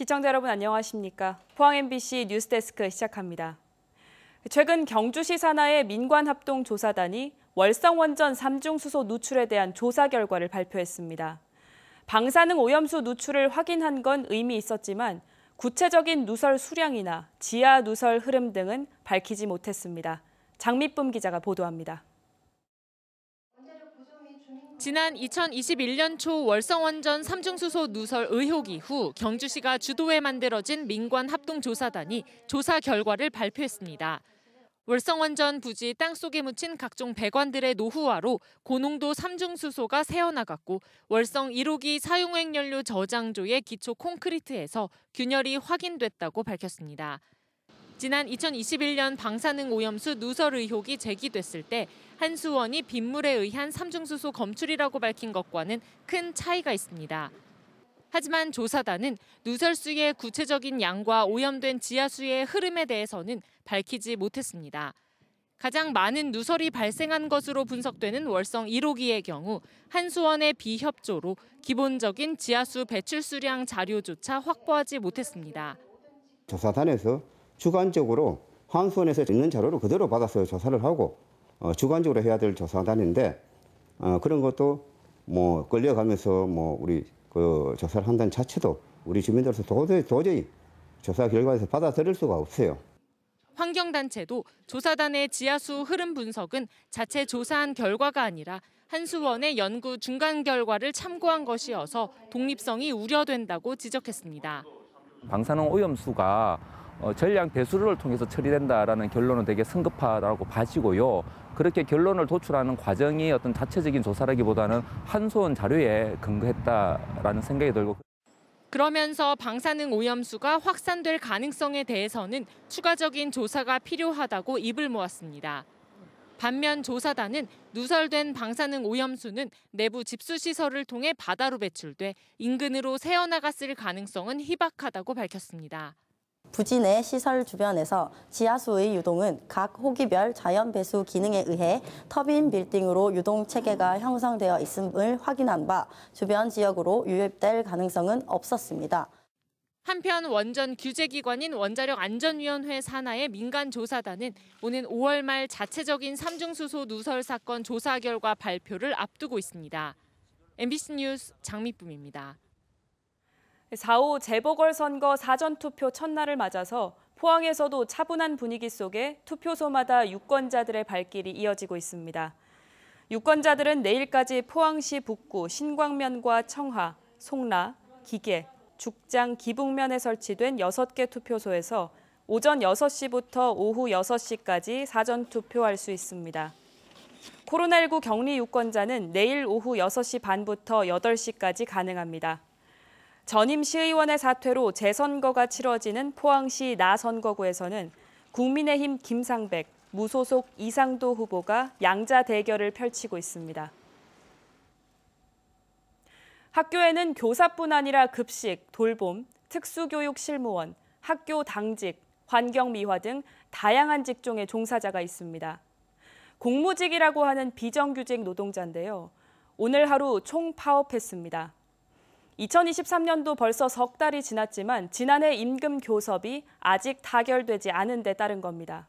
시청자 여러분 안녕하십니까? 포항 MBC 뉴스데스크 시작합니다. 최근 경주시 산하의 민관합동조사단이 월성원전 3중수소 누출에 대한 조사 결과를 발표했습니다. 방사능 오염수 누출을 확인한 건 의미 있었지만 구체적인 누설 수량이나 지하 누설 흐름 등은 밝히지 못했습니다. 장미쁨 기자가 보도합니다. 지난 2021년 초 월성원전 3중수소 누설 의혹 이후 경주시가 주도해 만들어진 민관합동조사단이 조사 결과를 발표했습니다. 월성원전 부지 땅속에 묻힌 각종 배관들의 노후화로 고농도 3중수소가 새어나갔고 월성 1호기 사용액 연료 저장조의 기초 콘크리트에서 균열이 확인됐다고 밝혔습니다. 지난 2021년 방사능 오염수 누설 의혹이 제기됐을 때 한수원이 빗물에 의한 3중수소 검출이라고 밝힌 것과는 큰 차이가 있습니다. 하지만 조사단은 누설수의 구체적인 양과 오염된 지하수의 흐름에 대해서는 밝히지 못했습니다. 가장 많은 누설이 발생한 것으로 분석되는 월성 1호기의 경우 한수원의 비협조로 기본적인 지하수 배출 수량 자료조차 확보하지 못했습니다. 조사단에서 주관적으로 한수원에서 있는 자료를 그대로 받아서 조사를 하고 주관적으로 해야 될 조사단인데 그런 것도 끌려가면서 우리 그 조사를 한다는 자체도 우리 주민들로서 도저히 조사 결과에서 받아들일 수가 없어요. 환경단체도 조사단의 지하수 흐름 분석은 자체 조사한 결과가 아니라 한수원의 연구 중간 결과를 참고한 것이어서 독립성이 우려된다고 지적했습니다. 방사능 오염수가 전량 배수로를 통해서 처리된다라는 결론은 되게 성급하다고 봐지고요. 그렇게 결론을 도출하는 과정이 어떤 자체적인 조사라기보다는 한수원 자료에 근거했다라는 생각이 들고. 그러면서 방사능 오염수가 확산될 가능성에 대해서는 추가적인 조사가 필요하다고 입을 모았습니다. 반면 조사단은 누설된 방사능 오염수는 내부 집수시설을 통해 바다로 배출돼 인근으로 새어나갔을 가능성은 희박하다고 밝혔습니다. 부지 내 시설 주변에서 지하수의 유동은 각 호기별 자연 배수 기능에 의해 터빈 빌딩으로 유동 체계가 형성되어 있음을 확인한 바 주변 지역으로 유입될 가능성은 없었습니다. 한편 원전 규제기관인 원자력안전위원회 산하의 민간조사단은 오는 5월 말 자체적인 3중수소 누설 사건 조사 결과 발표를 앞두고 있습니다. MBC 뉴스 장미쁨입니다. 4.5 재보궐선거 사전투표 첫날을 맞아서 포항에서도 차분한 분위기 속에 투표소마다 유권자들의 발길이 이어지고 있습니다. 유권자들은 내일까지 포항시 북구 신광면과 청하, 송라, 기계, 죽장, 기북면에 설치된 6개 투표소에서 오전 6시부터 오후 6시까지 사전투표할 수 있습니다. 코로나19 격리 유권자는 내일 오후 6시 반부터 8시까지 가능합니다. 전임 시의원의 사퇴로 재선거가 치러지는 포항시 나선거구에서는 국민의힘 김상백, 무소속 이상도 후보가 양자 대결을 펼치고 있습니다. 학교에는 교사뿐 아니라 급식, 돌봄, 특수교육 실무원, 학교 당직, 환경미화 등 다양한 직종의 종사자가 있습니다. 공무직이라고 하는 비정규직 노동자인데요. 오늘 하루 총파업했습니다. 2023년도 벌써 석 달이 지났지만 지난해 임금 교섭이 아직 타결되지 않은 데 따른 겁니다.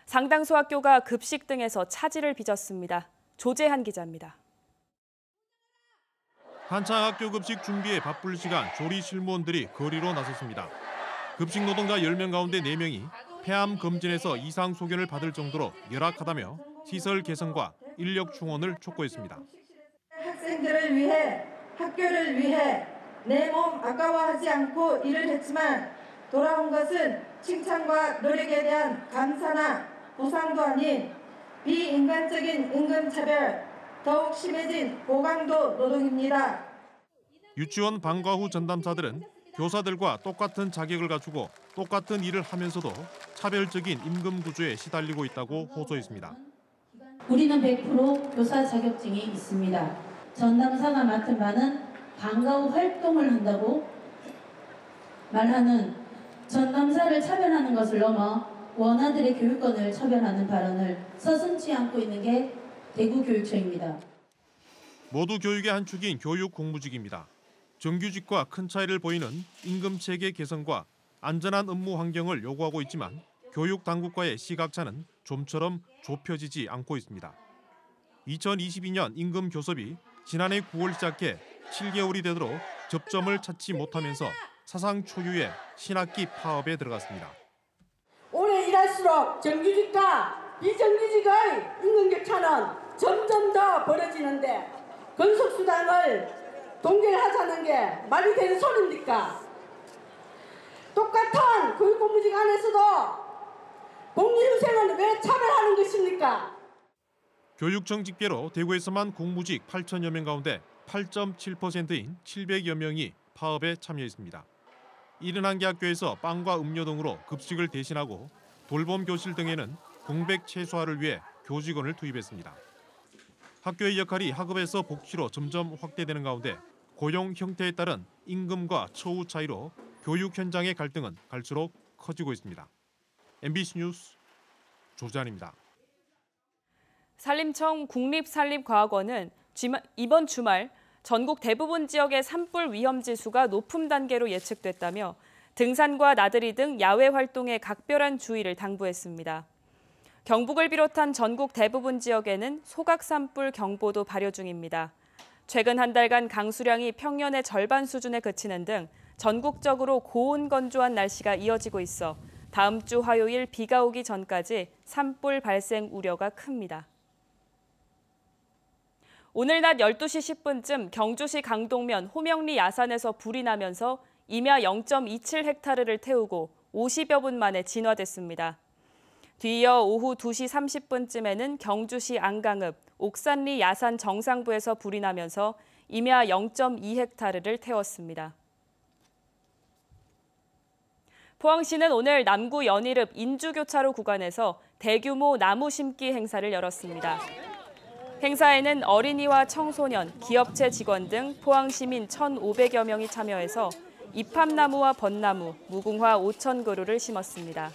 상당수 학교가 급식 등에서 차질을 빚었습니다. 조재한 기자입니다. 한창 학교 급식 준비에 바쁠 시간 조리 실무원들이 거리로 나섰습니다. 급식 노동자 10명 가운데 4명이 폐암 검진에서 이상 소견을 받을 정도로 열악하다며 시설 개선과 인력 충원을 촉구했습니다. 학생들을 위해 학교를 위해 내 몸 아까워하지 않고 일을 했지만 돌아온 것은 칭찬과 노력에 대한 감사나 보상도 아닌 비인간적인 임금차별, 더욱 심해진 고강도 노동입니다. 유치원 방과 후 전담사들은 교사들과 똑같은 자격을 갖추고 똑같은 일을 하면서도 차별적인 임금 구조에 시달리고 있다고 호소했습니다. 우리는 100% 교사 자격증이 있습니다. 전담사가 맡은 바는 방과 후 활동을 한다고 말하는 전담사를 차별하는 것을 넘어 원아들의 교육권을 차별하는 발언을 서슴지 않고 있는 게 대구교육청입니다. 모두 교육의 한 축인 교육 공무직입니다. 정규직과 큰 차이를 보이는 임금 체계 개선과 안전한 업무 환경을 요구하고 있지만 교육 당국과의 시각차는 좀처럼 좁혀지지 않고 있습니다. 2022년 임금 교섭이 지난해 9월 시작해 7개월이 되도록 접점을 찾지 못하면서 사상 초유의 신학기 파업에 들어갔습니다. 오래 일할수록 정규직과 비정규직의 임금 격차는 점점 더 벌어지는데 근속수당을 동결하자는 게 말이 되는 소리입니까? 똑같은 교육근무직 안에서도 복리후생은 왜 차별하는 것입니까? 교육청 집계로 대구에서만 공무직 8천여 명 가운데 8.7%인 700여 명이 파업에 참여했습니다. 71개 학교에서 빵과 음료 등으로 급식을 대신하고 돌봄 교실 등에는 공백 최소화를 위해 교직원을 투입했습니다. 학교의 역할이 학업에서 복지로 점점 확대되는 가운데 고용 형태에 따른 임금과 처우 차이로 교육 현장의 갈등은 갈수록 커지고 있습니다. MBC 뉴스 조재환입니다. 산림청 국립산림과학원은 이번 주말 전국 대부분 지역의 산불 위험 지수가 높음 단계로 예측됐다며 등산과 나들이 등 야외 활동에 각별한 주의를 당부했습니다. 경북을 비롯한 전국 대부분 지역에는 소각산불 경보도 발효 중입니다. 최근 한 달간 강수량이 평년의 절반 수준에 그치는 등 전국적으로 고온 건조한 날씨가 이어지고 있어 다음 주 화요일 비가 오기 전까지 산불 발생 우려가 큽니다. 오늘 낮 12시 10분쯤 경주시 강동면 호명리 야산에서 불이 나면서 임야 0.27헥타르를 태우고 50여 분 만에 진화됐습니다. 뒤이어 오후 2시 30분쯤에는 경주시 안강읍 옥산리 야산 정상부에서 불이 나면서 임야 0.2헥타르를 태웠습니다. 포항시는 오늘 남구 연일읍 인주교차로 구간에서 대규모 나무 심기 행사를 열었습니다. 행사에는 어린이와 청소년, 기업체 직원 등 포항시민 1,500여 명이 참여해서 이팝나무와 벚나무, 무궁화 5,000그루를 심었습니다.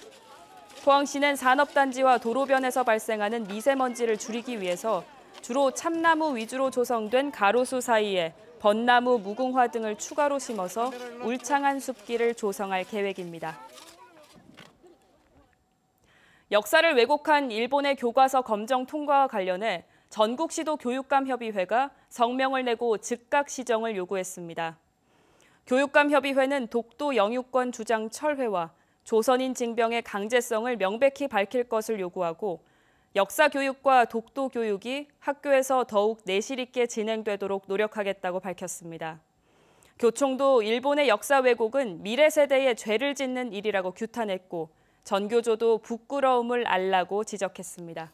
포항시는 산업단지와 도로변에서 발생하는 미세먼지를 줄이기 위해서 주로 참나무 위주로 조성된 가로수 사이에 벚나무, 무궁화 등을 추가로 심어서 울창한 숲길을 조성할 계획입니다. 역사를 왜곡한 일본의 교과서 검정 통과와 관련해 전국시도 교육감협의회가 성명을 내고 즉각 시정을 요구했습니다. 교육감협의회는 독도 영유권 주장 철회와 조선인 징병의 강제성을 명백히 밝힐 것을 요구하고 역사 교육과 독도 교육이 학교에서 더욱 내실 있게 진행되도록 노력하겠다고 밝혔습니다. 교총도 일본의 역사 왜곡은 미래 세대에 죄를 짓는 일이라고 규탄했고 전교조도 부끄러움을 알라고 지적했습니다.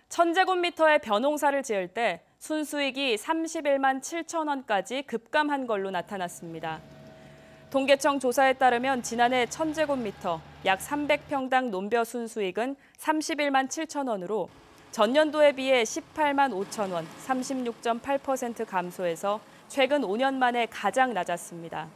1,000제곱미터의 벼농사를 지을 때 순수익이 31만 7천 원까지 급감한 걸로 나타났습니다. 통계청 조사에 따르면 지난해 1,000제곱미터 약 300평당 논벼 순수익은 31만 7천 원으로 전년도에 비해 18만 5천 원, 36.8% 감소해서 최근 5년 만에 가장 낮았습니다.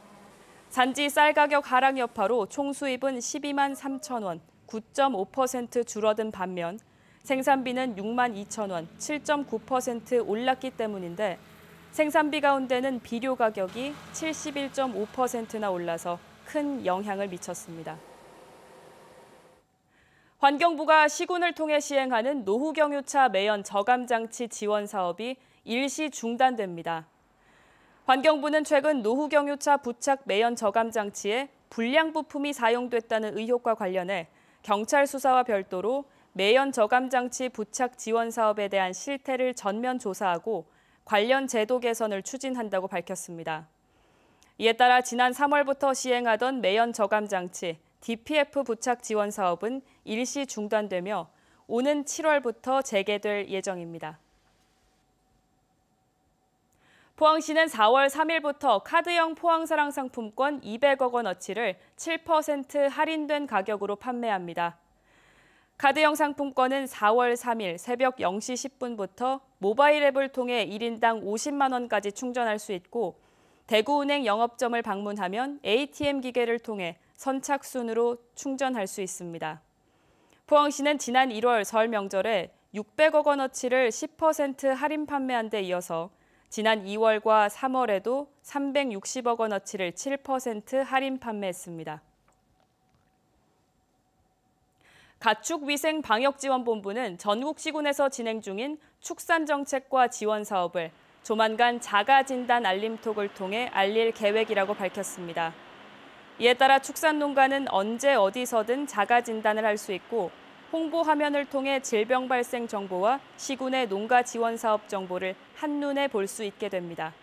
산지 쌀 가격 하락 여파로 총 수입은 12만 3천 원, 9.5% 줄어든 반면 생산비는 6만 2천 원, 7.9% 올랐기 때문인데 생산비 가운데는 비료 가격이 71.5%나 올라서 큰 영향을 미쳤습니다. 환경부가 시군을 통해 시행하는 노후경유차 매연 저감장치 지원 사업이 일시 중단됩니다. 환경부는 최근 노후경유차 부착 매연 저감장치에 불량 부품이 사용됐다는 의혹과 관련해 경찰 수사와 별도로 매연 저감장치 부착 지원 사업에 대한 실태를 전면 조사하고 관련 제도 개선을 추진한다고 밝혔습니다. 이에 따라 지난 3월부터 시행하던 매연 저감장치 DPF 부착 지원 사업은 일시 중단되며 오는 7월부터 재개될 예정입니다. 포항시는 4월 3일부터 카드형 포항사랑 상품권 200억 원어치를 7% 할인된 가격으로 판매합니다. 카드형 상품권은 4월 3일 새벽 0시 10분부터 모바일 앱을 통해 1인당 50만 원까지 충전할 수 있고 대구은행 영업점을 방문하면 ATM 기계를 통해 선착순으로 충전할 수 있습니다. 포항시는 지난 1월 설 명절에 600억 원어치를 10% 할인 판매한 데 이어서 지난 2월과 3월에도 360억 원어치를 7% 할인 판매했습니다. 가축위생방역지원본부는 전국시군에서 진행 중인 축산정책과 지원 사업을 조만간 자가진단 알림톡을 통해 알릴 계획이라고 밝혔습니다. 이에 따라 축산농가는 언제 어디서든 자가진단을 할 수 있고 홍보 화면을 통해 질병 발생 정보와 시군의 농가 지원 사업 정보를 한눈에 볼 수 있게 됩니다.